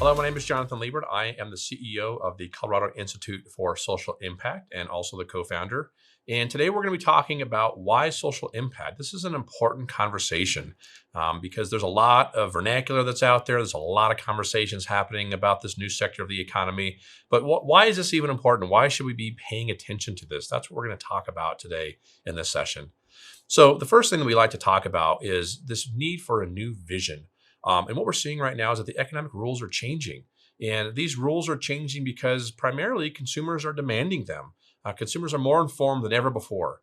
Hello, my name is Jonathan Liebert. I am the CEO of the Colorado Institute for Social Impact and also the co-founder. And today we're going to be talking about why social impact. This is an important conversation because there's a lot of vernacular that's out there. There's a lot of conversations happening about this new sector of the economy. But why is this even important? Why should we be paying attention to this? That's what we're going to talk about today in this session. So the first thing that we like to talk about is this need for a new vision. And what we're seeing right now is that the economic rules are changing. And these rules are changing because primarily consumers are demanding them. Consumers are more informed than ever before.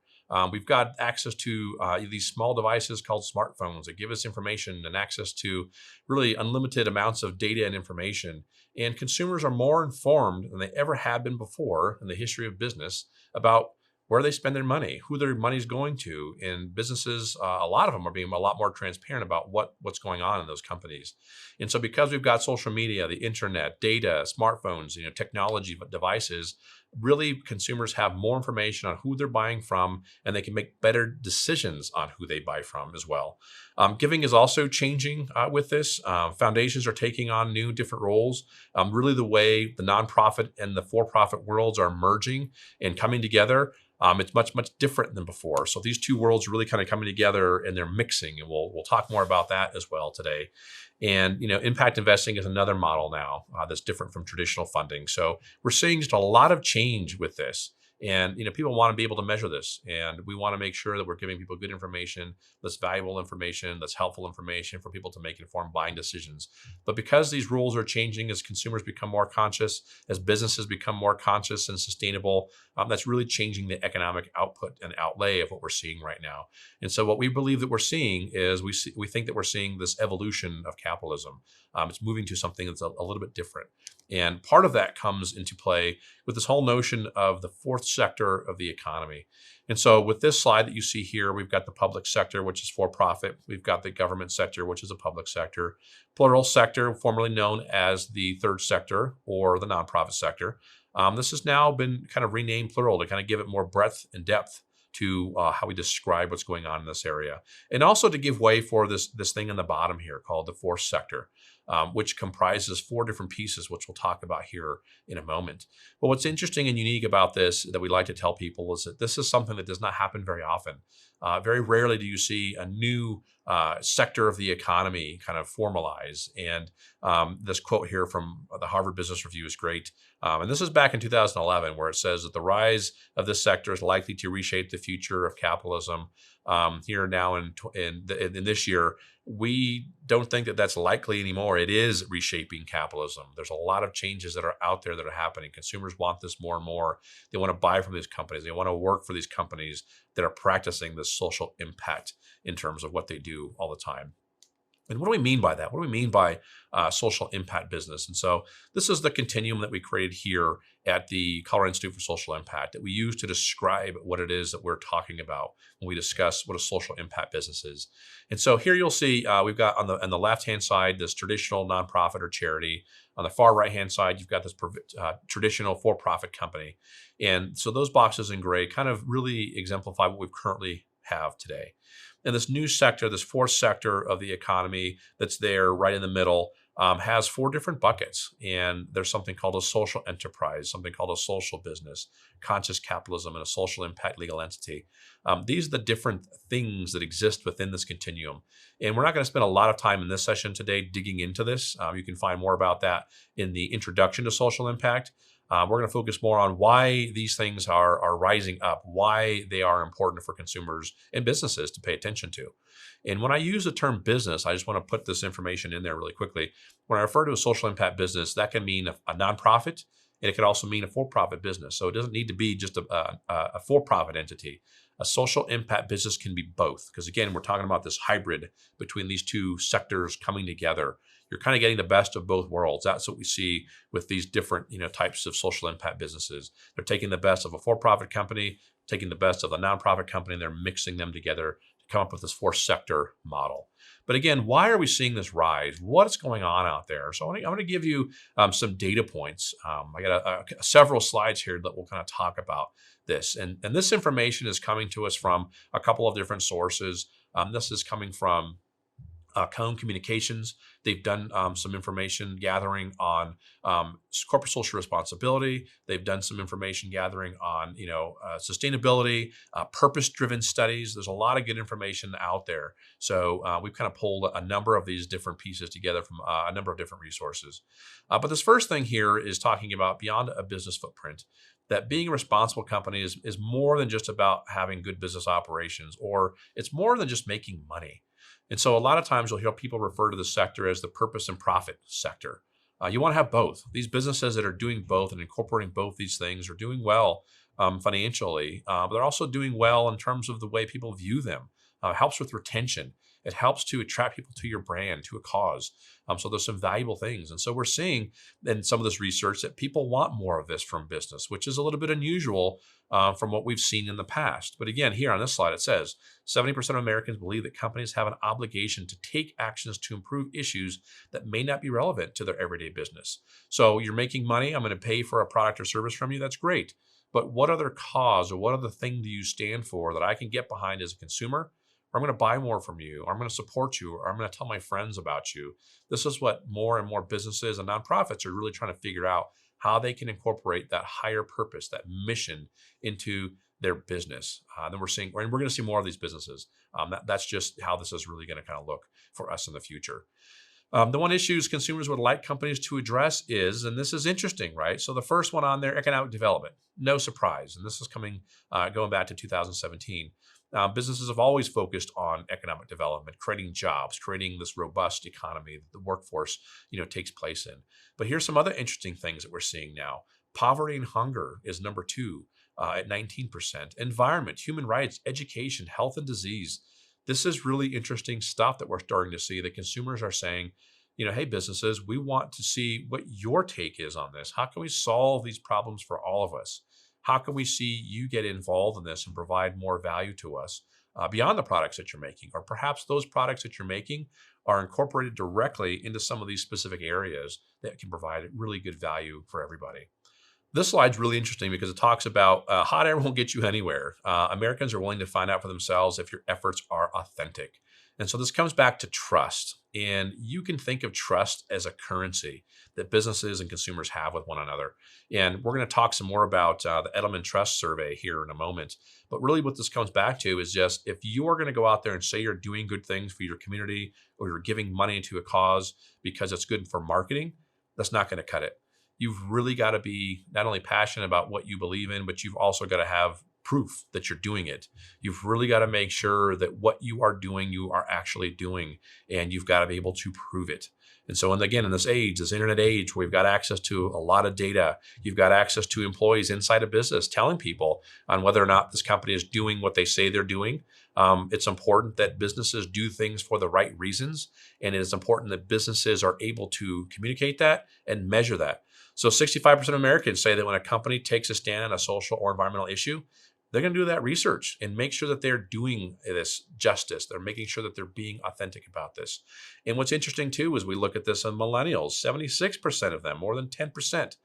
We've got access to these small devices called smartphones that give us information and access to really unlimited amounts of data and information. And consumers are more informed than they ever have been before in the history of business about where they spend their money, who their money is going to. And businesses, a lot of them are being a lot more transparent about what's going on in those companies. And so because we've got social media, the internet, data, smartphones, technology devices, really consumers have more information on who they're buying from, and they can make better decisions on who they buy from as well. Giving is also changing with this. Foundations are taking on new different roles. Really the way the nonprofit and the for-profit worlds are merging and coming together. It's much, much different than before. So these two worlds are really kind of coming together and they're mixing, and we'll talk more about that as well today. And impact investing is another model now that's different from traditional funding. So we're seeing just a lot of change with this. And people want to be able to measure this, and we want to make sure that we're giving people good information, that's valuable information, that's helpful information for people to make informed buying decisions. But because these rules are changing as consumers become more conscious, as businesses become more conscious and sustainable, that's really changing the economic output and outlay of what we're seeing right now. And so what we believe that we're seeing is we think that we're seeing this evolution of capitalism. It's moving to something that's a little bit different. And part of that comes into play with this whole notion of the fourth sector of the economy. And so with this slide that you see here, we've got the public sector, which is for profit. We've got the government sector, which is a public sector. Plural sector, formerly known as the third sector or the nonprofit sector. This has now been kind of renamed plural to kind of give it more breadth and depth to how we describe what's going on in this area. And also to give way for this thing in the bottom here called the fourth sector, which comprises four different pieces, which we'll talk about here in a moment. But what's interesting and unique about this that we like to tell people is that this is something that does not happen very often. Very rarely do you see a new sector of the economy kind of formalize. And this quote here from the Harvard Business Review is great. And this is back in 2011, where it says that the rise of this sector is likely to reshape the future of capitalism. Here now in this year, we don't think that that's likely anymore. It is reshaping capitalism. There's a lot of changes that are out there that are happening. Consumers want this more and more. They want to buy from these companies. They want to work for these companies that are practicing this social impact in terms of what they do all the time. And what do we mean by that? What do we mean by social impact business? And so this is the continuum that we created here at the Colorado Institute for Social Impact that we use to describe what it is that we're talking about when we discuss what a social impact business is. And so here you'll see we've got on the left-hand side this traditional nonprofit or charity. On the far right-hand side, you've got this traditional for-profit company. And so those boxes in gray kind of really exemplify what we currently have today. And this new sector, this fourth sector of the economy that's there right in the middle, has four different buckets. And there's something called a social enterprise, something called a social business, conscious capitalism, and a social impact legal entity. These are the different things that exist within this continuum. And we're not going to spend a lot of time in this session today digging into this. You can find more about that in the introduction to social impact. We're going to focus more on why these things are rising up, why they are important for consumers and businesses to pay attention to. And when I use the term business, I just want to put this information in there really quickly. When I refer to a social impact business, that can mean a nonprofit, and it could also mean a for-profit business. So it doesn't need to be just a for-profit entity. A social impact business can be both, because again, we're talking about this hybrid between these two sectors coming together. You're kind of getting the best of both worlds. That's what we see with these different types of social impact businesses. They're taking the best of a for-profit company, taking the best of the nonprofit company, and they're mixing them together to come up with this fourth sector model. But again, why are we seeing this rise? What's going on out there? So I'm going to give you some data points. I got several slides here that we'll kind of talk about this. And this information is coming to us from a couple of different sources. This is coming from Cone Communications. They've done some information gathering on corporate social responsibility. They've done some information gathering on, sustainability, purpose-driven studies. There's a lot of good information out there. So we've kind of pulled a number of these different pieces together from a number of different resources. But this first thing here is talking about beyond a business footprint, that being a responsible company is more than just about having good business operations, or it's more than just making money. And so a lot of times you'll hear people refer to the sector as the purpose and profit sector. You want to have both. These businesses that are doing both and incorporating both these things are doing well financially, but they're also doing well in terms of the way people view them. It helps with retention. It helps to attract people to your brand, to a cause. So there's some valuable things. And so we're seeing in some of this research that people want more of this from business, which is a little bit unusual from what we've seen in the past. But again, here on this slide, it says 70% of Americans believe that companies have an obligation to take actions to improve issues that may not be relevant to their everyday business. So you're making money. I'm going to pay for a product or service from you. That's great. But what other cause or what other thing do you stand for that I can get behind as a consumer? Or I'm going to buy more from you, or I'm going to support you, or I'm going to tell my friends about you. This is what more and more businesses and nonprofits are really trying to figure out, how they can incorporate that higher purpose, that mission into their business. Then we're seeing, and we're going to see more of these businesses. That's just how this is really going to kind of look for us in the future. The one issues consumers would like companies to address is, and this is interesting, right? So the first one on there, economic development. No surprise. And this is going back to 2017. Businesses have always focused on economic development, creating jobs, creating this robust economy that the workforce, takes place in. But here's some other interesting things that we're seeing now. Poverty and hunger is number 2 at 19%. Environment, human rights, education, health and disease. This is really interesting stuff that we're starting to see. The consumers are saying, hey, businesses, we want to see what your take is on this. How can we solve these problems for all of us? How can we see you get involved in this and provide more value to us beyond the products that you're making? Or perhaps those products that you're making are incorporated directly into some of these specific areas that can provide really good value for everybody. This slide's really interesting because it talks about hot air won't get you anywhere. Americans are willing to find out for themselves if your efforts are authentic. And so this comes back to trust. And you can think of trust as a currency that businesses and consumers have with one another. And we're going to talk some more about the Edelman Trust Survey here in a moment. But really what this comes back to is just, if you are going to go out there and say you're doing good things for your community, or you're giving money to a cause because it's good for marketing, that's not going to cut it. You've really got to be not only passionate about what you believe in, but you've also got to have proof that you're doing it. You've really got to make sure that what you are doing, you are actually doing, and you've got to be able to prove it. And so, and again, in this age, this internet age, where we've got access to a lot of data, you've got access to employees inside a business telling people on whether or not this company is doing what they say they're doing. It's important that businesses do things for the right reasons. And it is important that businesses are able to communicate that and measure that. So 65% of Americans say that when a company takes a stand on a social or environmental issue, they're going to do that research and make sure that they're doing this justice. They're making sure that they're being authentic about this. And what's interesting too, is we look at this in millennials, 76% of them, more than 10%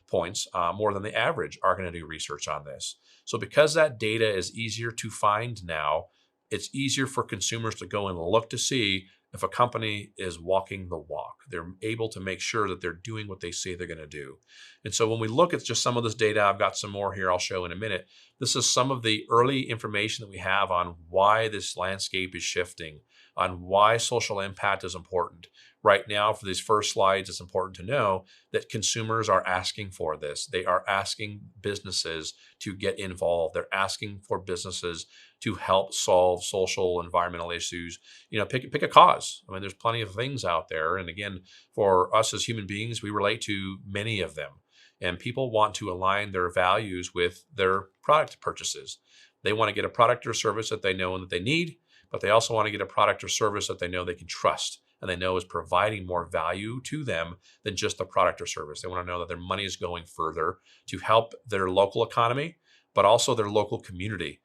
points, more than the average, are going to do research on this. So because that data is easier to find now, it's easier for consumers to go and look to see if a company is walking the walk. They're able to make sure that they're doing what they say they're going to do. And so when we look at just some of this data, I've got some more here I'll show in a minute. This is some of the early information that we have on why this landscape is shifting, on why social impact is important. Right now, for these first slides, it's important to know that consumers are asking for this. They are asking businesses to get involved. They're asking for businesses to help solve social, environmental issues. Pick a cause. I mean, there's plenty of things out there. And again, for us as human beings, we relate to many of them. And people want to align their values with their product purchases. They want to get a product or service that they know and that they need, but they also want to get a product or service that they know they can trust and they know is providing more value to them than just the product or service. They want to know that their money is going further to help their local economy, but also their local community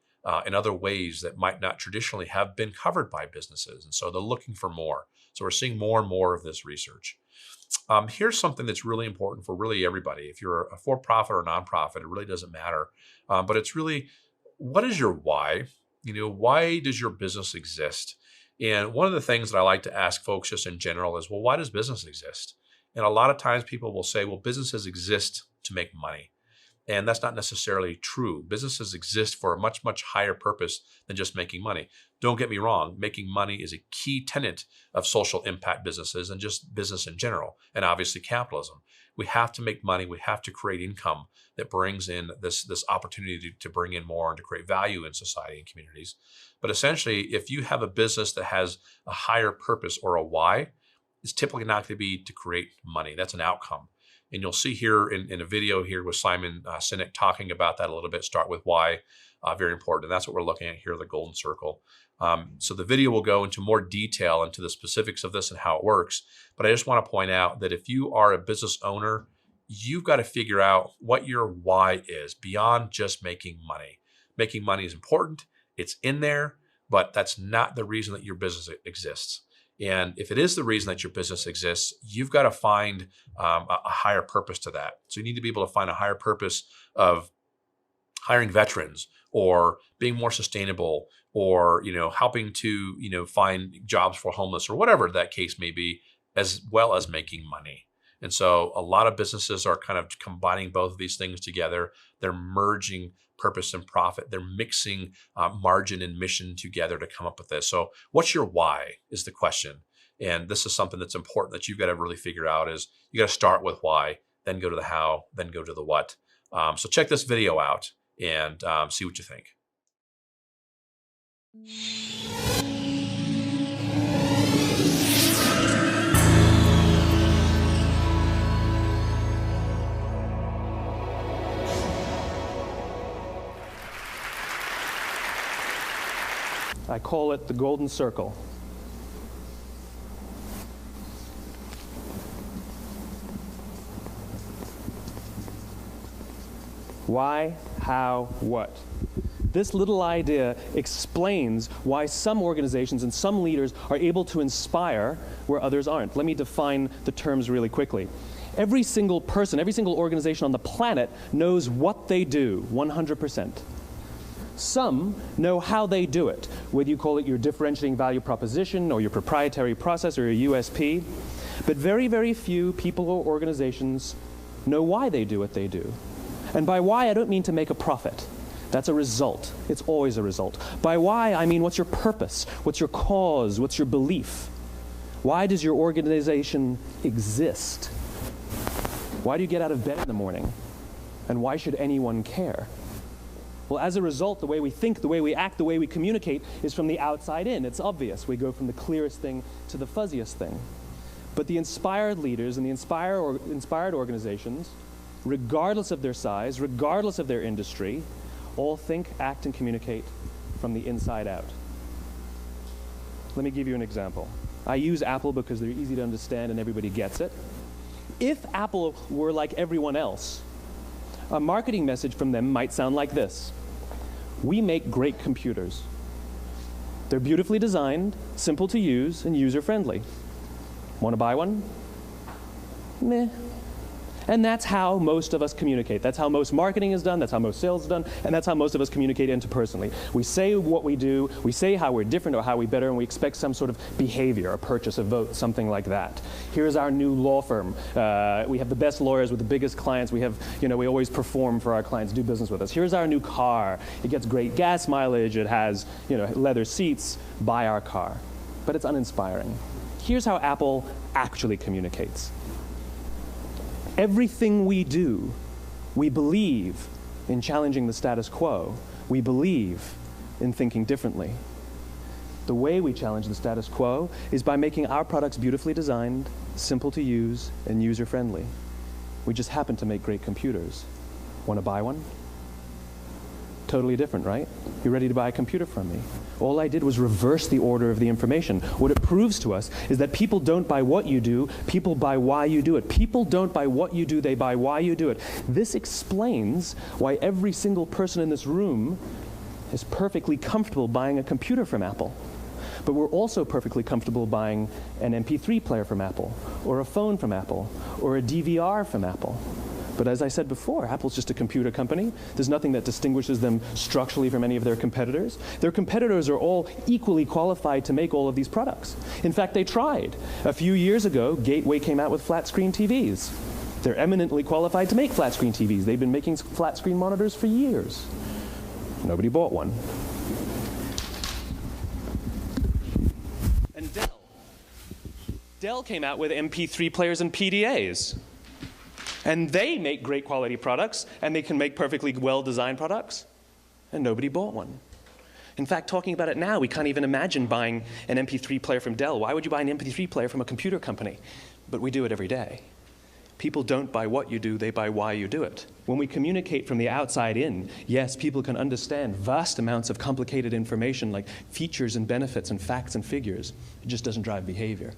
in other ways that might not traditionally have been covered by businesses. And so they're looking for more. So we're seeing more and more of this research. Here's something that's really important for really everybody. If you're a for-profit or nonprofit, it really doesn't matter. But it's really, what is your why? Why does your business exist? And one of the things that I like to ask folks just in general is, well, why does business exist? And a lot of times people will say, well, businesses exist to make money. And that's not necessarily true. Businesses exist for a much, much higher purpose than just making money. Don't get me wrong, making money is a key tenet of social impact businesses and just business in general, and obviously capitalism. We have to make money. We have to create income that brings in this opportunity to bring in more and to create value in society and communities. But essentially, if you have a business that has a higher purpose or a why, it's typically not going to be to create money. That's an outcome. And you'll see here in a video here with Simon Sinek talking about that a little bit, start with why, very important. And that's what we're looking at here, the golden circle. So the video will go into more detail into the specifics of this and how it works. But I just want to point out that if you are a business owner, you've got to figure out what your why is beyond just making money. Making money is important. It's in there, but that's not the reason that your business exists. And if it is the reason that your business exists, you've got to find a higher purpose to that. So you need to be able to find a higher purpose of hiring veterans or being more sustainable or, helping to, find jobs for homeless or whatever that case may be, as well as making money. And so a lot of businesses are kind of combining both of these things together. They're merging purpose and profit. They're mixing margin and mission together to come up with this. So what's your why is the question. And this is something that's important that you've got to really figure out is you got to start with why, then go to the how, then go to the what. So check this video out and see what you think. I call it the golden circle. Why, how, what? This little idea explains why some organizations and some leaders are able to inspire where others aren't. Let me define the terms really quickly. Every single person, every single organization on the planet knows what they do, 100%. Some know how they do it, whether you call it your differentiating value proposition or your proprietary process or your USP. But very, very few people or organizations know why they do what they do. And by why, I don't mean to make a profit. That's a result. It's always a result. By why, I mean what's your purpose? What's your cause? What's your belief? Why does your organization exist? Why do you get out of bed in the morning? And why should anyone care? Well, as a result, the way we think, the way we act, the way we communicate is from the outside in. It's obvious. We go from the clearest thing to the fuzziest thing. But the inspired leaders and the inspired organizations, regardless of their size, regardless of their industry, all think, act, and communicate from the inside out. Let me give you an example. I use Apple because they're easy to understand and everybody gets it. If Apple were like everyone else, a marketing message from them might sound like this. We make great computers. They're beautifully designed, simple to use, and user-friendly. Want to buy one? Meh. And that's how most of us communicate. That's how most marketing is done, that's how most sales is done, and that's how most of us communicate interpersonally. We say what we do, we say how we're different or how we're better, and we expect some sort of behavior, a purchase, a vote, something like that. Here's our new law firm. We have the best lawyers with the biggest clients. We have, we always perform for our clients, do business with us. Here's our new car. It gets great gas mileage. It has, leather seats. Buy our car. But it's uninspiring. Here's how Apple actually communicates. Everything we do, we believe in challenging the status quo. We believe in thinking differently. The way we challenge the status quo is by making our products beautifully designed, simple to use, and user-friendly. We just happen to make great computers. Want to buy one? Totally different, right? You ready to buy a computer from me? All I did was reverse the order of the information. What it proves to us is that people don't buy what you do, people buy why you do it. People don't buy what you do, they buy why you do it. This explains why every single person in this room is perfectly comfortable buying a computer from Apple. But we're also perfectly comfortable buying an MP3 player from Apple, or a phone from Apple, or a DVR from Apple. But as I said before, Apple's just a computer company. There's nothing that distinguishes them structurally from any of their competitors. Their competitors are all equally qualified to make all of these products. In fact, they tried. A few years ago, Gateway came out with flat screen TVs. They're eminently qualified to make flat screen TVs. They've been making flat screen monitors for years. Nobody bought one. And Dell came out with MP3 players and PDAs. And they make great quality products, and they can make perfectly well-designed products, and nobody bought one. In fact, talking about it now, we can't even imagine buying an MP3 player from Dell. Why would you buy an MP3 player from a computer company? But we do it every day. People don't buy what you do, they buy why you do it. When we communicate from the outside in, yes, people can understand vast amounts of complicated information like features and benefits and facts and figures. It just doesn't drive behavior.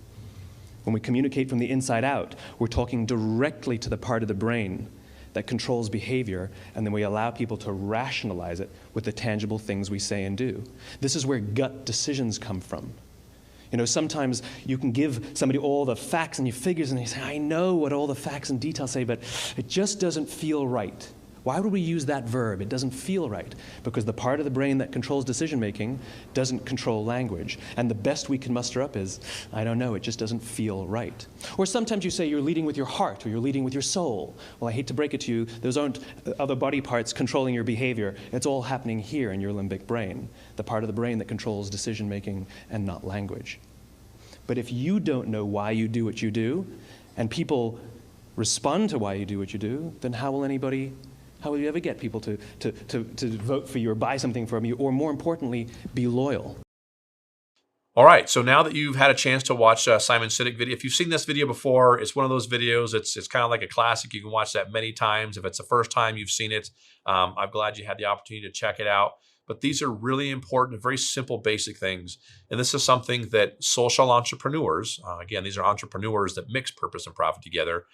When we communicate from the inside out, we're talking directly to the part of the brain that controls behavior, and then we allow people to rationalize it with the tangible things we say and do. This is where gut decisions come from. You know, sometimes you can give somebody all the facts and your figures, and they say, I know what all the facts and details say, but it just doesn't feel right. Why would we use that verb? It doesn't feel right, because the part of the brain that controls decision-making doesn't control language. And the best we can muster up is, I don't know, it just doesn't feel right. Or sometimes you say you're leading with your heart, or you're leading with your soul. Well, I hate to break it to you, those aren't other body parts controlling your behavior. It's all happening here in your limbic brain, the part of the brain that controls decision-making and not language. But if you don't know why you do what you do, and people respond to why you do what you do, then how will you ever get people to vote for you or buy something from you, or more importantly, be loyal? All right, so now that you've had a chance to watch Simon Sinek video, if you've seen this video before, it's one of those videos, it's kind of like a classic. You can watch that many times. If it's the first time you've seen it, I'm glad you had the opportunity to check it out. But these are really important, very simple, basic things. And this is something that social entrepreneurs, again, these are entrepreneurs that mix purpose and profit together,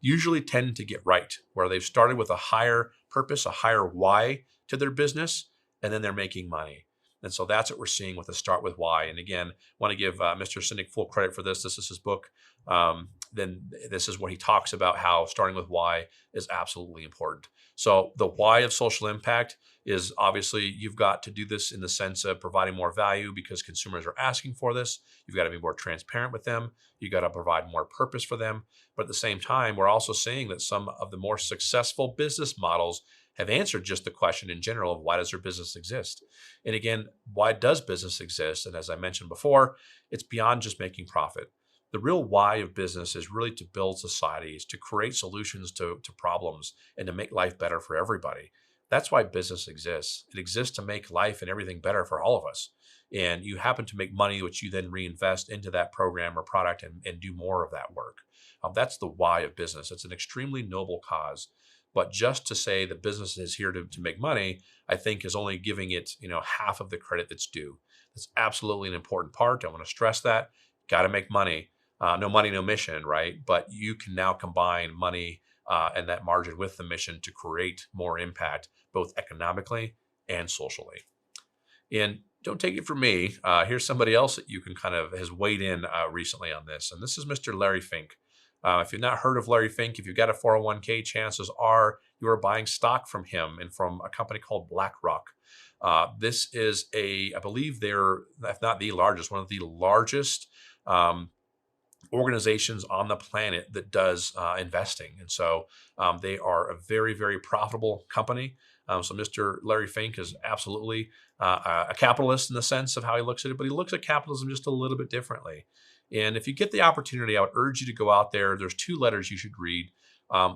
usually tend to get right, where they've started with a higher purpose, a higher why to their business, and then they're making money. And so that's what we're seeing with the Start With Why. And again, want to give Mr. Sinek full credit for this. This is his book. Then this is where he talks about how starting with why is absolutely important. So the why of social impact is obviously you've got to do this in the sense of providing more value because consumers are asking for this. You've got to be more transparent with them. You've got to provide more purpose for them. But at the same time, we're also seeing that some of the more successful business models have answered just the question in general of why does their business exist? And again, why does business exist? And as I mentioned before, it's beyond just making profit. The real why of business is really to build societies, to create solutions to problems, and to make life better for everybody. That's why business exists. It exists to make life and everything better for all of us. And you happen to make money, which you then reinvest into that program or product and do more of that work. That's the why of business. It's an extremely noble cause. But just to say that business is here to make money, I think is only giving it, half of the credit that's due. That's absolutely an important part. I want to stress that. Got to make money. No money, no mission, right? But you can now combine money and that margin with the mission to create more impact, both economically and socially. And don't take it from me. Here's somebody else that you can has weighed in recently on this. And this is Mr. Larry Fink. If you've not heard of Larry Fink, if you've got a 401k, chances are you are buying stock from him and from a company called BlackRock. This is I believe they're, if not the largest, one of the largest organizations on the planet that does investing. And so they are a very, very profitable company. So Mr. Larry Fink is absolutely a capitalist in the sense of how he looks at it, but he looks at capitalism just a little bit differently. And if you get the opportunity, I would urge you to go out there. There's 2 letters you should read.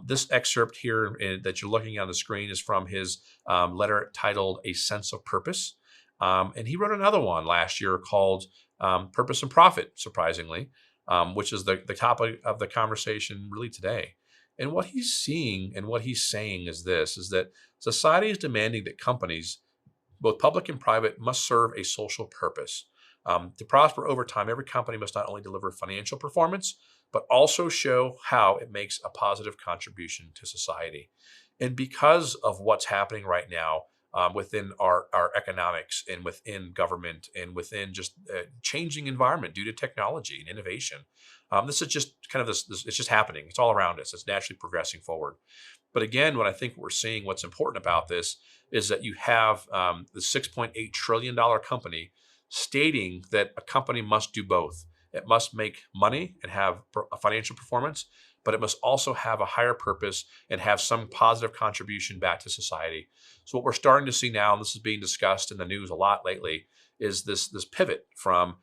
This excerpt here that you're looking on the screen is from his letter titled A Sense of Purpose. And he wrote another one last year called Purpose and Profit, surprisingly, which is the topic of the conversation really today. And what he's seeing and what he's saying is that society is demanding that companies, both public and private, must serve a social purpose. To prosper over time, every company must not only deliver financial performance, but also show how it makes a positive contribution to society. And because of what's happening right now, within our economics and within government and within just changing environment due to technology and innovation. This is just kind of this, it's just happening. It's all around us. It's naturally progressing forward. But again, what I think we're seeing, what's important about this is that you have the $6.8 trillion company stating that a company must do both. It must make money and have a financial performance, but it must also have a higher purpose and have some positive contribution back to society. So what we're starting to see now, and this is being discussed in the news a lot lately, is this pivot from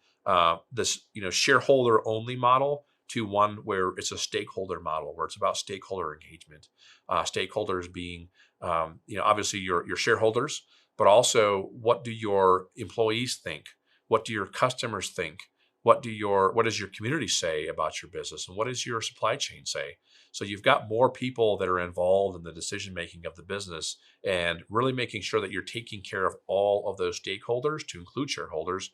this shareholder only model to one where it's a stakeholder model, where it's about stakeholder engagement. Stakeholders being obviously your shareholders, but also what do your employees think? What do your customers think? What does your community say about your business, and what does your supply chain say? So you've got more people that are involved in the decision making of the business, and really making sure that you're taking care of all of those stakeholders, to include shareholders.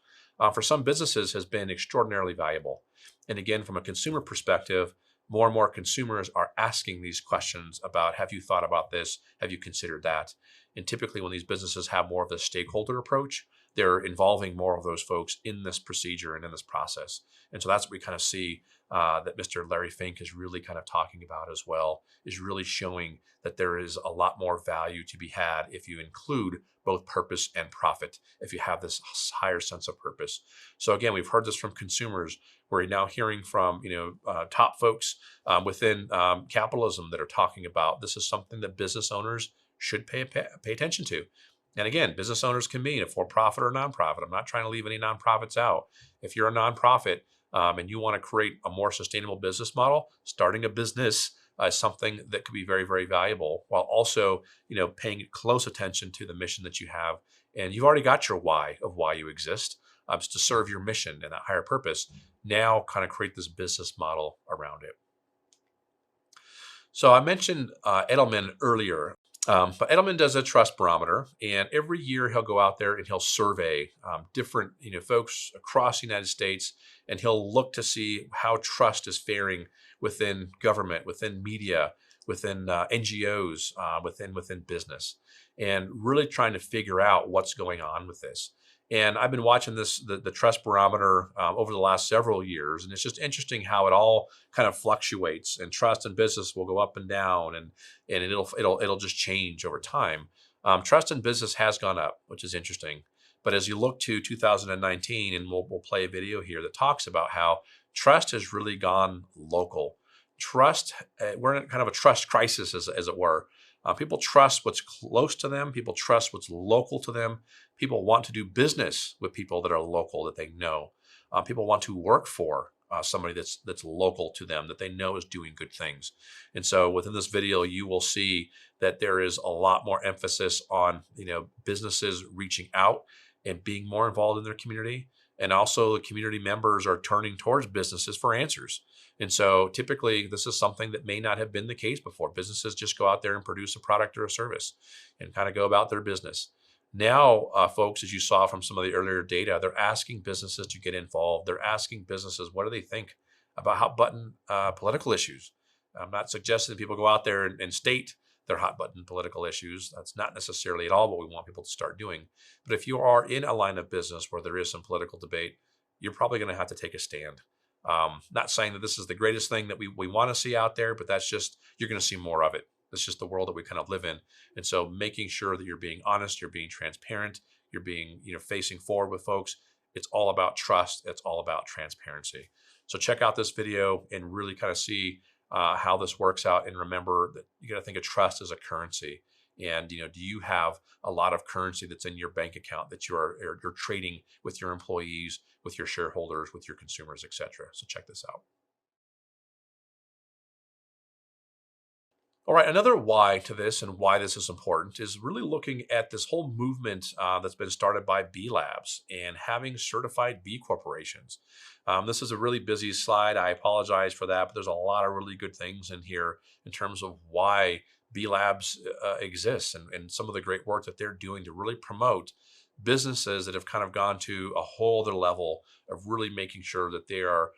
For some businesses, has been extraordinarily valuable. And again, from a consumer perspective, more and more consumers are asking these questions about, have you thought about this? Have you considered that? And typically when these businesses have more of the stakeholder approach, they're involving more of those folks in this procedure and in this process. And so that's what we kind of see that Mr. Larry Fink is really kind of talking about as well, is really showing that there is a lot more value to be had if you include both purpose and profit, if you have this higher sense of purpose. So again, we've heard this from consumers. We're now hearing from top folks within capitalism that are talking about this is something that business owners should pay attention to. And again, business owners can mean a for-profit or a nonprofit. I'm not trying to leave any nonprofits out. If you're a nonprofit and you want to create a more sustainable business model, starting a business is something that could be very, very valuable, while also paying close attention to the mission that you have. And you've already got your why of why you exist. It's to serve your mission and that higher purpose. Now kind of create this business model around it. So I mentioned Edelman earlier. But Edelman does a trust barometer, and every year he'll go out there and he'll survey different folks across the United States, and he'll look to see how trust is faring within government, within media, within NGOs, within business, and really trying to figure out what's going on with this. And I've been watching the trust barometer over the last several years, and it's just interesting how it all kind of fluctuates. And trust in business will go up and down, and it'll just change over time. Trust in business has gone up, which is interesting. But as you look to 2019, and we'll play a video here that talks about how trust has really gone local. Trust, we're in kind of a trust crisis, as it were. People trust what's close to them. People trust what's local to them. People want to do business with people that are local, that they know. People want to work for somebody that's local to them, that they know is doing good things. And so within this video, you will see that there is a lot more emphasis on businesses reaching out and being more involved in their community. And also the community members are turning towards businesses for answers. And so typically this is something that may not have been the case before. Businesses just go out there and produce a product or a service and kind of go about their business. Now, folks, as you saw from some of the earlier data, they're asking businesses to get involved. They're asking businesses, what do they think about hot button political issues? I'm not suggesting that people go out there and state their hot button political issues. That's not necessarily at all what we want people to start doing. But if you are in a line of business where there is some political debate, you're probably going to have to take a stand. Not saying that this is the greatest thing that we want to see out there, but that's just, you're going to see more of it. It's just the world that we kind of live in. And so making sure that you're being honest, you're being transparent, you're being, facing forward with folks. It's all about trust. It's all about transparency. So check out this video and really kind of see how this works out. And remember that you got to think of trust as a currency. And, do you have a lot of currency that's in your bank account that you're trading with your employees, with your shareholders, with your consumers, et cetera? So check this out. All right, another why to this and why this is important is really looking at this whole movement that's been started by B Labs and having certified B corporations. This is a really busy slide. I apologize for that, but there's a lot of really good things in here in terms of why B Labs exists and some of the great work that they're doing to really promote businesses that have kind of gone to a whole other level of really making sure that they are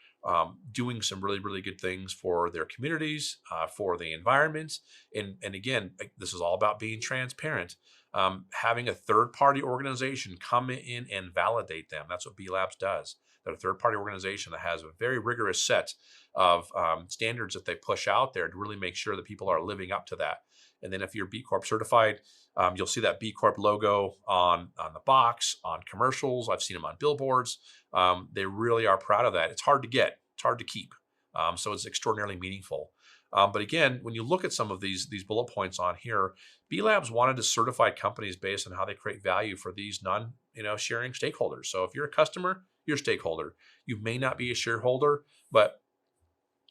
doing some really, really good things for their communities, for the environment. And again, this is all about being transparent. Having a third-party organization come in and validate them. That's what B Labs does. They're a third-party organization that has a very rigorous set of standards that they push out there to really make sure that people are living up to that. And then if you're B Corp certified, you'll see that B Corp logo on the box, on commercials. I've seen them on billboards. They really are proud of that. It's hard to get. It's hard to keep. So it's extraordinarily meaningful. But again, when you look at some of these bullet points on here, B Labs wanted to certify companies based on how they create value for these sharing stakeholders. So if you're a customer, you're a stakeholder. You may not be a shareholder, but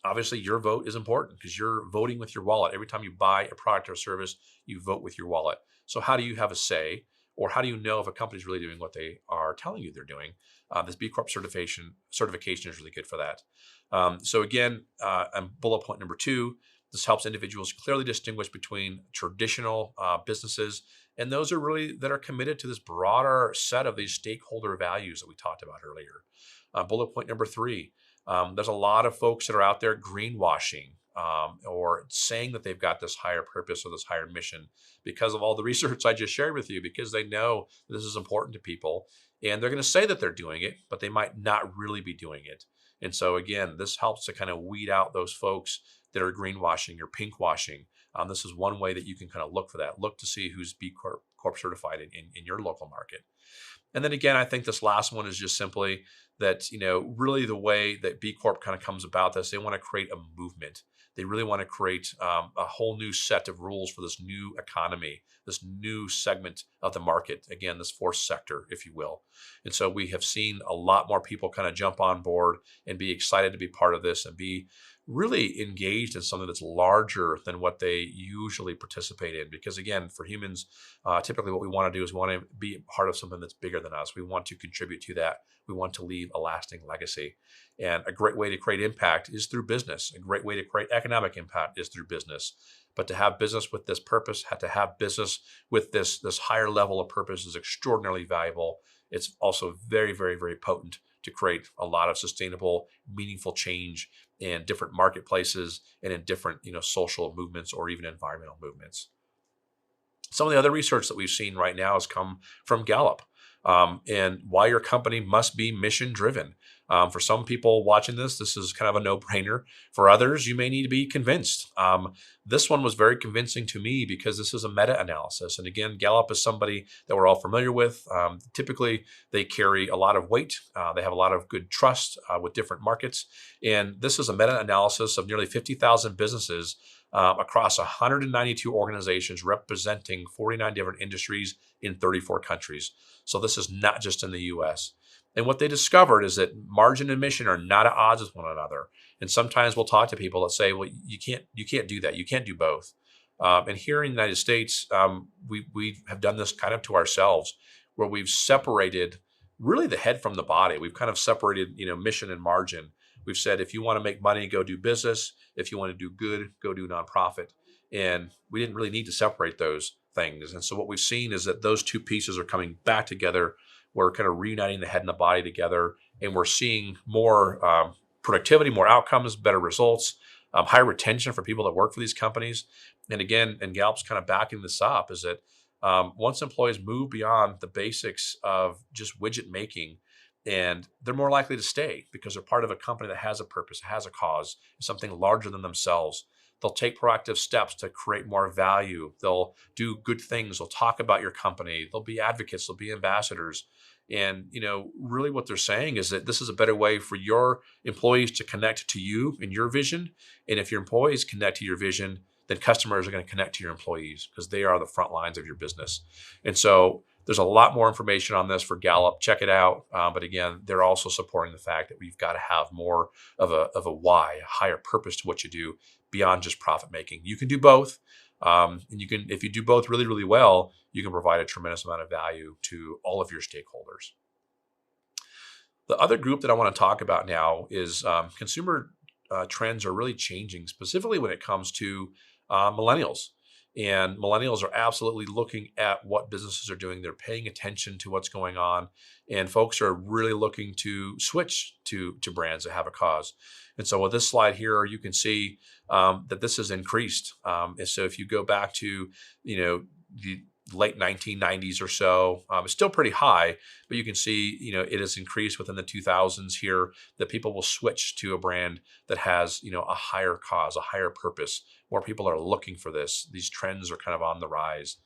obviously your vote is important because you're voting with your wallet. Every time you buy a product or service, you vote with your wallet. So how do you have a say, or how do you know if a company is really doing what they are telling you they're doing? This B Corp certification is really good for that. So again, bullet point number 2, this helps individuals clearly distinguish between traditional businesses and those that are committed to this broader set of these stakeholder values that we talked about earlier. Bullet point number 3, there's a lot of folks that are out there greenwashing or saying that they've got this higher purpose or this higher mission because of all the research I just shared with you, because they know this is important to people and they're going to say that they're doing it, but they might not really be doing it. And so again, this helps to kind of weed out those folks that are greenwashing or pinkwashing. This is one way that you can kind of look for that. Look to see who's B Corp certified in your local market. And then again, I think this last one is just simply that, really the way that B Corp kind of comes about this, they want to create a movement. They really want to create a whole new set of rules for this new economy, this new segment of the market. Again, this fourth sector, if you will. And so we have seen a lot more people kind of jump on board and be excited to be part of this and be really engaged in something that's larger than what they usually participate in. Because again, for humans, typically what we want to do is we want to be part of something that's bigger than us. We want to contribute to that. We want to leave a lasting legacy. And a great way to create impact is through business. A great way to create economic impact is through business. But to have business with this purpose, to have business with this higher level of purpose is extraordinarily valuable. It's also very, very, very potent to create a lot of sustainable, meaningful change in different marketplaces and in different, social movements or even environmental movements. Some of the other research that we've seen right now has come from Gallup, and why your company must be mission driven. For some people watching this is kind of a no-brainer. For others, you may need to be convinced. This one was very convincing to me because this is a meta-analysis. And again, Gallup is somebody that we're all familiar with. Typically, they carry a lot of weight. They have a lot of good trust with different markets. And this is a meta-analysis of nearly 50,000 businesses across 192 organizations representing 49 different industries in 34 countries. So this is not just in the US. And what they discovered is that margin and mission are not at odds with one another. And sometimes we'll talk to people that say, well, you can't do that. You can't do both. And here in the United States, we have done this kind of to ourselves, where we've separated really the head from the body. We've kind of separated, mission and margin. We've said, if you want to make money, go do business. If you want to do good, go do nonprofit. And we didn't really need to separate those things. And so what we've seen is that those two pieces are coming back together. We're kind of reuniting the head and the body together, and we're seeing more productivity, more outcomes, better results, higher retention for people that work for these companies. And again, and Gallup's kind of backing this up, is that once employees move beyond the basics of just widget making, and they're more likely to stay because they're part of a company that has a purpose, has a cause, something larger than themselves. They'll take proactive steps to create more value. They'll do good things. They'll talk about your company. They'll be advocates. They'll be ambassadors. And, really what they're saying is that this is a better way for your employees to connect to you and your vision. And if your employees connect to your vision, then customers are going to connect to your employees because they are the front lines of your business. And so there's a lot more information on this for Gallup. Check it out. But again, they're also supporting the fact that we've got to have more of a why, a higher purpose to what you do beyond just profit making. You can do both. And if you do both really, really well, you can provide a tremendous amount of value to all of your stakeholders. The other group that I want to talk about now is consumer trends are really changing, specifically when it comes to millennials. And millennials are absolutely looking at what businesses are doing. They're paying attention to what's going on. And folks are really looking to switch to brands that have a cause. And so with this slide here, you can see that this has increased. And so if you go back to, late 1990s or so. It's still pretty high, but you can see, it has increased within the 2000s here that people will switch to a brand that has, a higher cause, a higher purpose. More people are looking for this. These trends are kind of on the rise.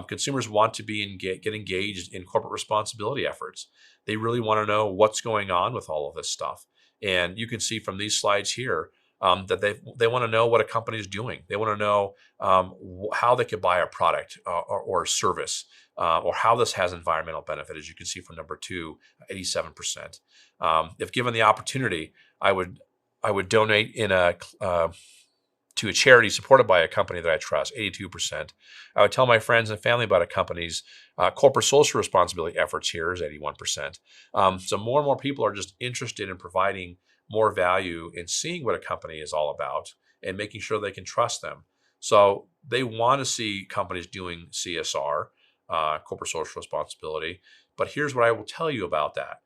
Consumers want to get engaged in corporate responsibility efforts. They really want to know what's going on with all of this stuff. And you can see from these slides here that they want to know what a company is doing. They want to know how they could buy a product or service, or how this has environmental benefit. As you can see from number 2, 87%. If given the opportunity, I would donate to a charity supported by a company that I trust, 82%. I would tell my friends and family about a company's corporate social responsibility efforts here is 81%. So more and more people are just interested in providing more value in seeing what a company is all about and making sure they can trust them. So they want to see companies doing CSR, corporate social responsibility. But here's what I will tell you about that,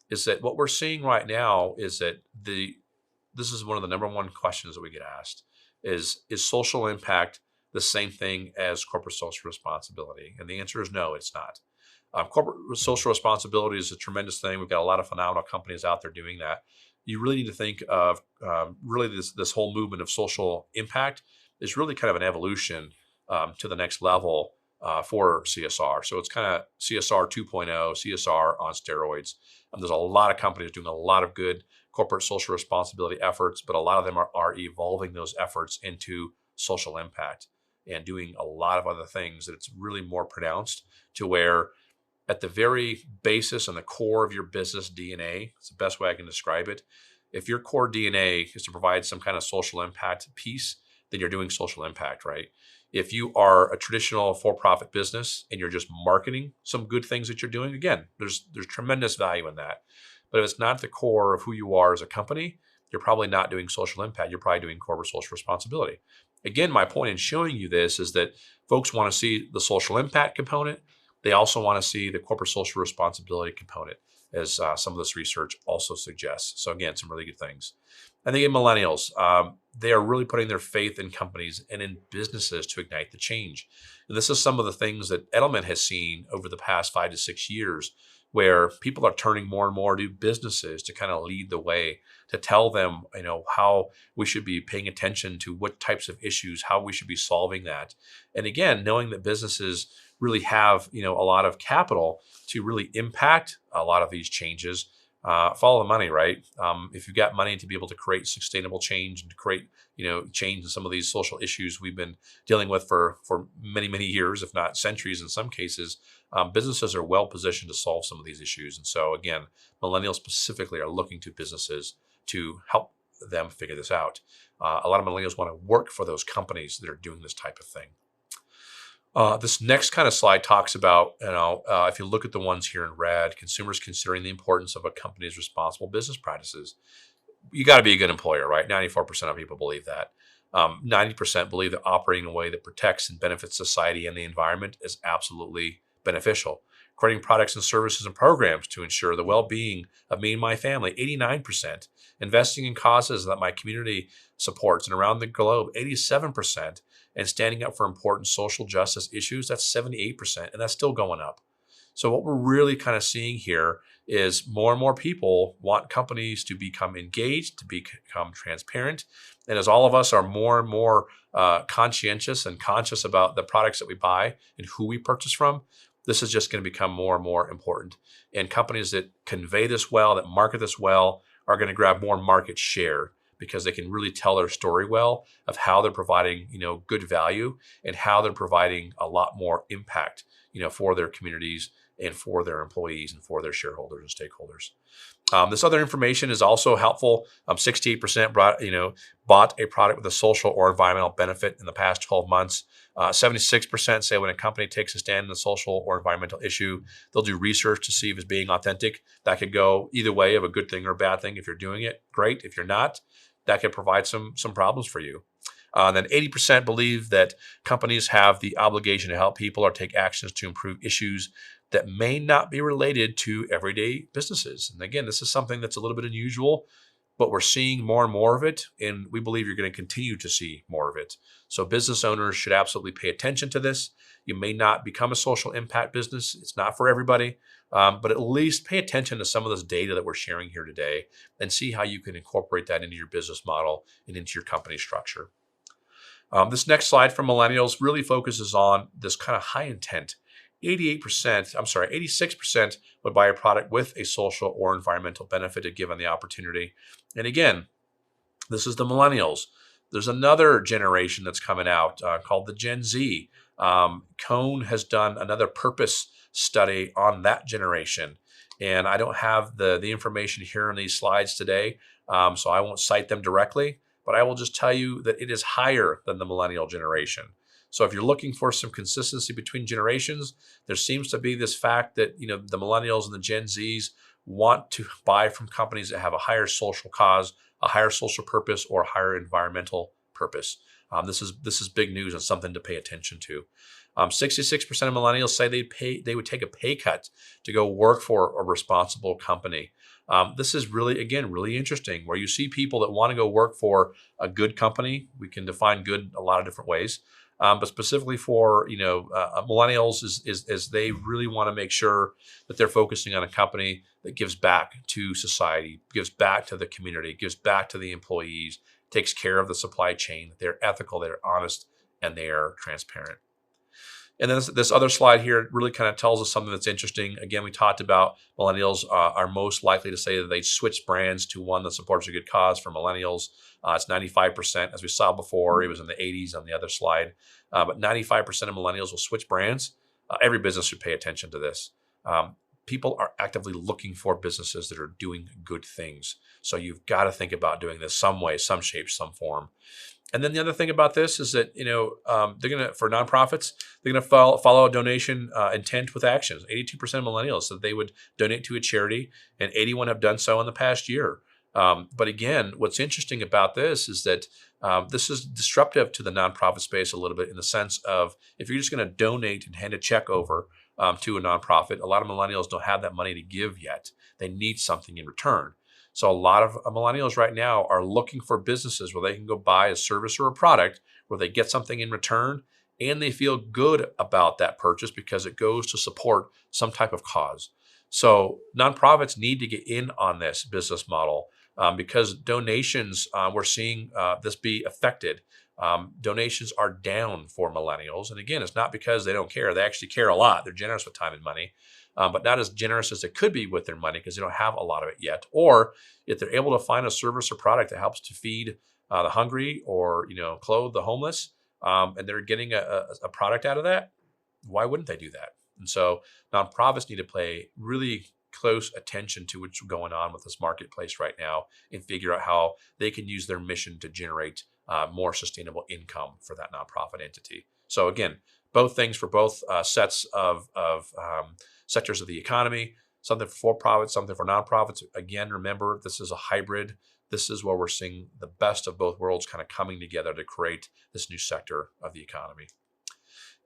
is that what we're seeing right now is that this is one of the number one questions that we get asked is social impact the same thing as corporate social responsibility? And the answer is no, it's not. Corporate social responsibility is a tremendous thing. We've got a lot of phenomenal companies out there doing that. You really need to think of really this whole movement of social impact is really kind of an evolution to the next level for CSR. So it's kind of CSR 2.0, CSR on steroids. There's a lot of companies doing a lot of good corporate social responsibility efforts, but a lot of them are evolving those efforts into social impact and doing a lot of other things that it's really more pronounced to where at the very basis and the core of your business DNA, it's the best way I can describe it. If your core DNA is to provide some kind of social impact piece, then you're doing social impact, right? If you are a traditional for-profit business and you're just marketing some good things that you're doing, again, there's tremendous value in that. But if it's not the core of who you are as a company, you're probably not doing social impact. You're probably doing corporate social responsibility. Again, my point in showing you this is that folks want to see the social impact component. They also want to see the corporate social responsibility component, as some of this research also suggests. So again, some really good things. I think in millennials, they are really putting their faith in companies and in businesses to ignite the change. And this is some of the things that Edelman has seen over the past 5 to 6 years, where people are turning more and more to businesses to kind of lead the way, to tell them, how we should be paying attention to what types of issues, how we should be solving that. And again, knowing that businesses really have, a lot of capital to really impact a lot of these changes. Follow the money, right? If you've got money to be able to create sustainable change and to create, change in some of these social issues we've been dealing with for many, many years, if not centuries in some cases, businesses are well positioned to solve some of these issues. And so again, millennials specifically are looking to businesses to help them figure this out. A lot of millennials want to work for those companies that are doing this type of thing. This next kind of slide talks about, if you look at the ones here in red, consumers considering the importance of a company's responsible business practices. You got to be a good employer, right? 94% of people believe that. 90% believe that operating in a way that protects and benefits society and the environment is absolutely beneficial. Creating products and services and programs to ensure the well-being of me and my family, 89%. Investing in causes that my community supports and around the globe, 87%. And standing up for important social justice issues, that's 78%, and that's still going up. So what we're really kind of seeing here is more and more people want companies to become engaged, to become transparent. And as all of us are more and more conscientious and conscious about the products that we buy and who we purchase from, this is just going to become more and more important. And companies that convey this well, that market this well, are going to grab more market share because they can really tell their story well of how they're providing, good value and how they're providing a lot more impact, for their communities and for their employees and for their shareholders and stakeholders. This other information is also helpful. 68% bought a product with a social or environmental benefit in the past 12 months. 76% say when a company takes a stand in a social or environmental issue, they'll do research to see if it's being authentic. That could go either way of a good thing or a bad thing. If you're doing it, great. If you're not, that could provide some problems for you. Then 80% believe that companies have the obligation to help people or take actions to improve issues that may not be related to everyday businesses. And again, this is something that's a little bit unusual. but we're seeing more and more of it, and we believe you're going to continue to see more of it. So business owners should absolutely pay attention to this. You may not become a social impact business. It's not for everybody, but at least pay attention to some of this data that we're sharing here today and see how you can incorporate that into your business model and into your company structure. This next slide from millennials really focuses on this kind of high intent. 86% would buy a product with a social or environmental benefit if given the opportunity. And again, this is the millennials. There's another generation that's coming out called the Gen Z. Cone has done another purpose study on that generation. And I don't have the information here in these slides today, so I won't cite them directly, but I will just tell you that it is higher than the millennial generation. So if you're looking for some consistency between generations, there seems to be this fact that the millennials and the Gen Zs want to buy from companies that have a higher social cause, a higher social purpose, or a higher environmental purpose. This is big news and something to pay attention to. 66% of millennials say they would take a pay cut to go work for a responsible company. This is really interesting, where you see people that want to go work for a good company. We can define good a lot of different ways, but specifically for millennials is they really want to make sure that they're focusing on a company that gives back to society, gives back to the community, gives back to the employees, takes care of the supply chain. They're ethical, they're honest, and they are transparent. And then this other slide here really kind of tells us something that's interesting. Again, we talked about millennials are most likely to say that they switch brands to one that supports a good cause. For millennials, it's 95%. As we saw before, it was in the 80s on the other slide. But 95% of millennials will switch brands. Every business should pay attention to this. People are actively looking for businesses that are doing good things. So you've got to think about doing this some way, some shape, some form. And then the other thing about this is that, they're going to, for nonprofits, they're going to follow a donation intent with actions. 82% of millennials said they would donate to a charity, and 81 have done so in the past year. But again, what's interesting about this is that this is disruptive to the nonprofit space a little bit, in the sense of, if you're just going to donate and hand a check over to a nonprofit, a lot of millennials don't have that money to give yet. They need something in return. So a lot of millennials right now are looking for businesses where they can go buy a service or a product where they get something in return, and they feel good about that purchase because it goes to support some type of cause. So nonprofits need to get in on this business model, because donations, we're seeing this be affected. Donations are down for millennials. And again, it's not because they don't care. They actually care a lot. They're generous with time and money. But not as generous as they could be with their money because they don't have a lot of it yet. Or if they're able to find a service or product that helps to feed the hungry, or clothe the homeless, and they're getting a product out of that, why wouldn't they do that? And so nonprofits need to pay really close attention to what's going on with this marketplace right now, and figure out how they can use their mission to generate more sustainable income for that nonprofit entity. So again, both things for both sets of sectors of the economy, something for profits, something for nonprofits. Again, remember, this is a hybrid. This is where we're seeing the best of both worlds kind of coming together to create this new sector of the economy.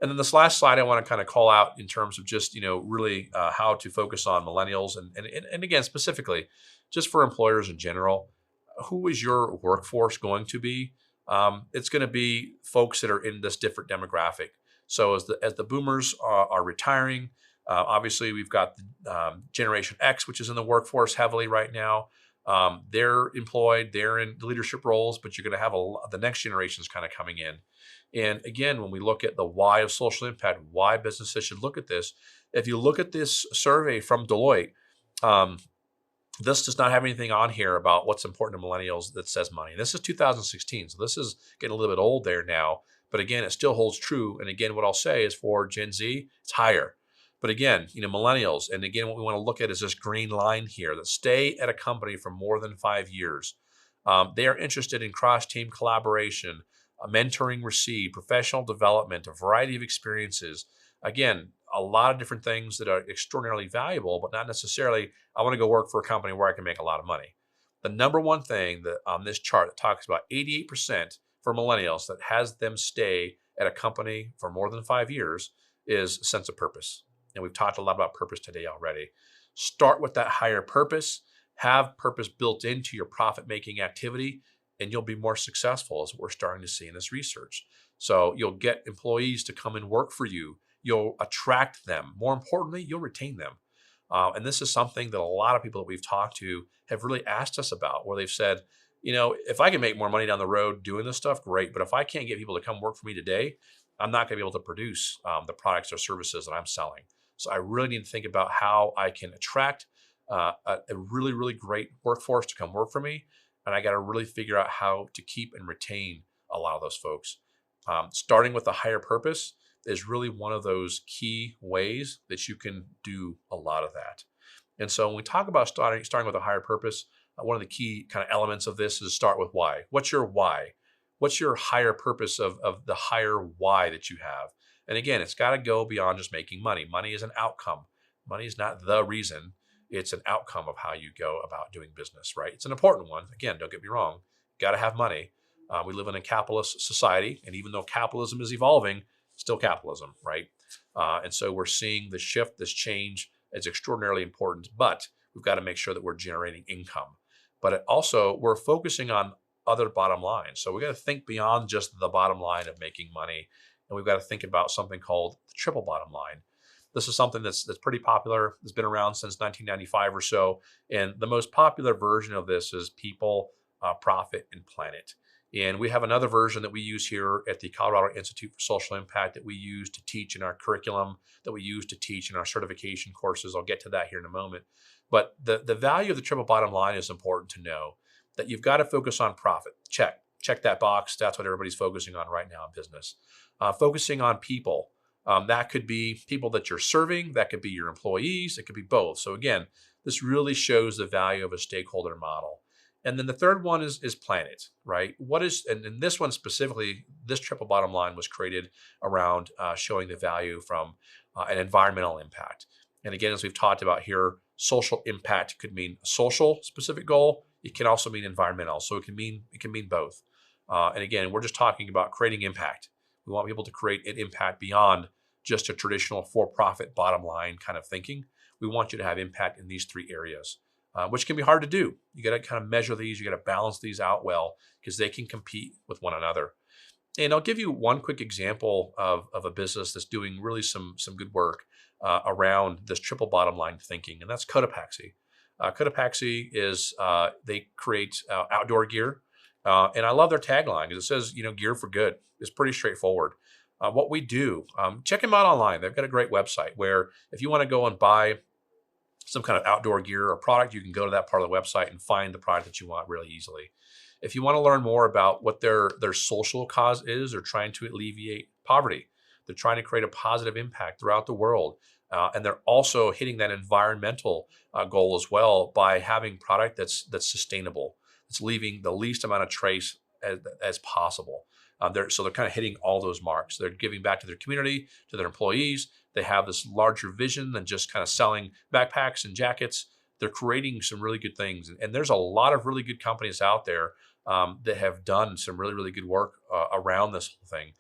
And then this last slide I want to kind of call out in terms of just, really how to focus on millennials. And again, specifically, just for employers in general, who is your workforce going to be? It's going to be folks that are in this different demographic. So as the boomers are retiring, obviously we've got the Generation X, which is in the workforce heavily right now. They're employed, they're in leadership roles, but you're going to have the next generations kind of coming in. And again, when we look at the why of social impact, why businesses should look at this, if you look at this survey from Deloitte, this does not have anything on here about what's important to millennials that says money. This is 2016, so this is getting a little bit old there now. But again, it still holds true. And again, what I'll say is for Gen Z, it's higher. But again, millennials, and again, what we want to look at is this green line here, that stay at a company for more than 5 years. They are interested in cross-team collaboration, mentoring received, professional development, a variety of experiences. Again, a lot of different things that are extraordinarily valuable, but not necessarily, I want to go work for a company where I can make a lot of money. The number one thing that on this chart that talks about 88% for millennials that has them stay at a company for more than 5 years is a sense of purpose. And we've talked a lot about purpose today already. Start with that higher purpose. Have purpose built into your profit-making activity, and you'll be more successful, as we're starting to see in this research. So you'll get employees to come and work for you. You'll attract them. More importantly, you'll retain them. And this is something that a lot of people that we've talked to have really asked us about, where they've said, if I can make more money down the road doing this stuff, great. But if I can't get people to come work for me today, I'm not going to be able to produce the products or services that I'm selling. So I really need to think about how I can attract a really, really great workforce to come work for me. And I got to really figure out how to keep and retain a lot of those folks. Starting with a higher purpose is really one of those key ways that you can do a lot of that. And so when we talk about starting with a higher purpose, one of the key kind of elements of this is start with why. What's your why? What's your higher purpose of the higher why that you have? And again, it's got to go beyond just making money. Money is an outcome. Money is not the reason. It's an outcome of how you go about doing business, right? It's an important one. Again, don't get me wrong. Got to have money. We live in a capitalist society, and even though capitalism is evolving, still capitalism, right? And so we're seeing the shift, this change. It's extraordinarily important, but we've got to make sure that we're generating income. But we're focusing on other bottom lines. So we got to think beyond just the bottom line of making money, and we've got to think about something called the triple bottom line. This is something that's pretty popular. It's been around since 1995 or so, and the most popular version of this is people, profit, and planet. And we have another version that we use here at the Colorado Institute for Social Impact that we use to teach in our curriculum, that we use to teach in our certification courses. I'll get to that here in a moment. But the value of the triple bottom line is important to know, that you've got to focus on profit. Check that box. That's what everybody's focusing on right now in business. Focusing on people. That could be people that you're serving. That could be your employees. It could be both. So again, this really shows the value of a stakeholder model. And then the third one is planet, right? And in this one specifically, this triple bottom line was created around showing the value from an environmental impact. And again, as we've talked about here, social impact could mean a social specific goal. It can also mean environmental. So it can mean both. And again, we're just talking about creating impact. We want people to create an impact beyond just a traditional for-profit bottom line kind of thinking. We want you to have impact in these three areas, which can be hard to do. You got to kind of measure these. You got to balance these out well, because they can compete with one another. And I'll give you one quick example of a business that's doing really some good work around this triple bottom line thinking, and that's Cotopaxi. Cotopaxi is, they create outdoor gear. And I love their tagline because it says, gear for good. It's pretty straightforward. What we do, check them out online. They've got a great website where if you want to go and buy some kind of outdoor gear or product, you can go to that part of the website and find the product that you want really easily. If you want to learn more about what their social cause is, they're trying to alleviate poverty. They're trying to create a positive impact throughout the world. And they're also hitting that environmental goal as well by having product that's sustainable. It's leaving the least amount of trace as possible. So they're kind of hitting all those marks. They're giving back to their community, to their employees. They have this larger vision than just kind of selling backpacks and jackets. They're creating some really good things. And there's a lot of really good companies out there that have done some really, really good work around this whole thing.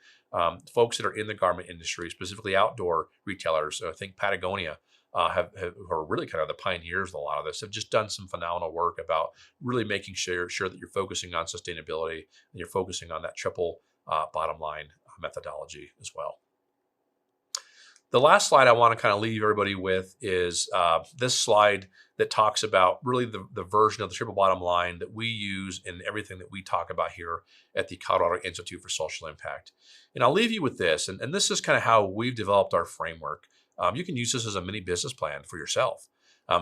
Folks that are in the garment industry, specifically outdoor retailers, I think Patagonia, who are really kind of the pioneers of a lot of this, have just done some phenomenal work about really making sure that you're focusing on sustainability and you're focusing on that triple bottom line methodology as well. The last slide I want to kind of leave everybody with is this slide that talks about really the version of the triple bottom line that we use in everything that we talk about here at the Colorado Institute for Social Impact. And I'll leave you with this, and this is kind of how we've developed our framework. You can use this as a mini business plan for yourself.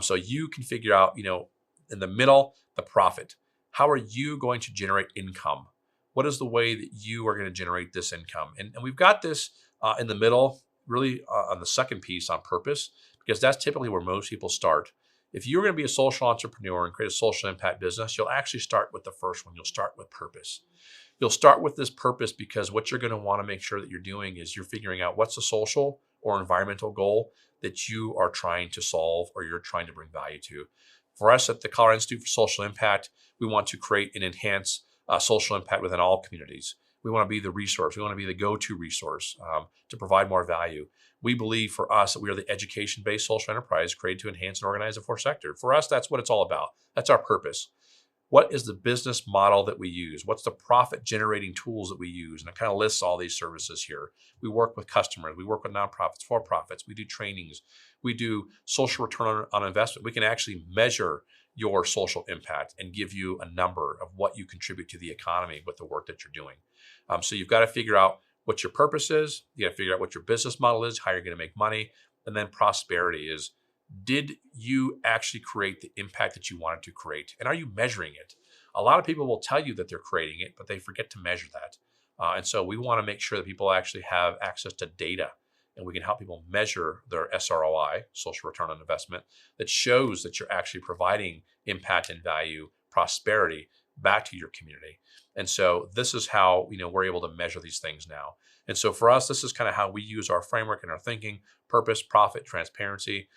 So you can figure out, in the middle, the profit. How are you going to generate income? What is the way that you are going to generate this income? And we've got this in the middle, really on the second piece on purpose, because that's typically where most people start. If you're going to be a social entrepreneur and create a social impact business, you'll actually start with the first one. You'll start with purpose. You'll start with this purpose because what you're going to want to make sure that you're doing is you're figuring out what's a social or environmental goal that you are trying to solve or you're trying to bring value to. For us at the Colorado Institute for Social Impact, we want to create and enhance social impact within all communities. We want to be the resource. We want to be the go-to resource to provide more value. We believe for us that we are the education-based social enterprise created to enhance and organize the fourth sector. For us, that's what it's all about. That's our purpose. What is the business model that we use? What's the profit generating tools that we use? And it kind of lists all these services here. We work with customers. We work with nonprofits, for profits. We do trainings. We do social return on investment. We can actually measure your social impact and give you a number of what you contribute to the economy with the work that you're doing. So you've got to figure out what your purpose is. You got to figure out what your business model is, how you're going to make money. And then prosperity is, did you actually create the impact that you wanted to create? And are you measuring it? A lot of people will tell you that they're creating it, but they forget to measure that. And so we want to make sure that people actually have access to data, and we can help people measure their SROI, social return on investment, that shows that you're actually providing impact and value, prosperity back to your community. And so this is how we're able to measure these things now. And so for us, this is kind of how we use our framework and our thinking: purpose, profit, transparency,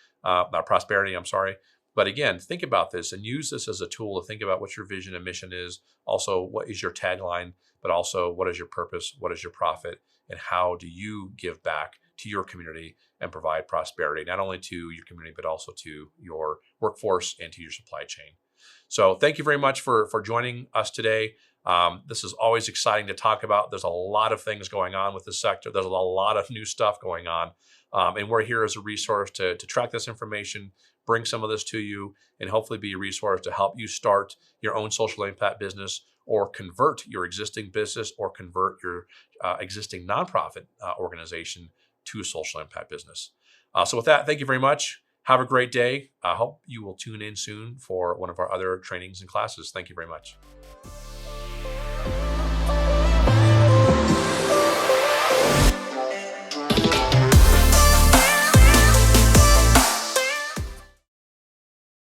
prosperity, I'm sorry. But again, think about this and use this as a tool to think about what your vision and mission is. Also, what is your tagline, but also what is your purpose? What is your profit? And how do you give back to your community and provide prosperity, not only to your community, but also to your workforce and to your supply chain? So thank you very much for joining us today. This is always exciting to talk about. There's a lot of things going on with this sector. There's a lot of new stuff going on. And we're here as a resource to track this information, bring some of this to you, and hopefully be a resource to help you start your own social impact business, or convert your existing business, or convert your existing nonprofit organization to a social impact business. So with that, thank you very much. Have a great day. I hope you will tune in soon for one of our other trainings and classes. Thank you very much.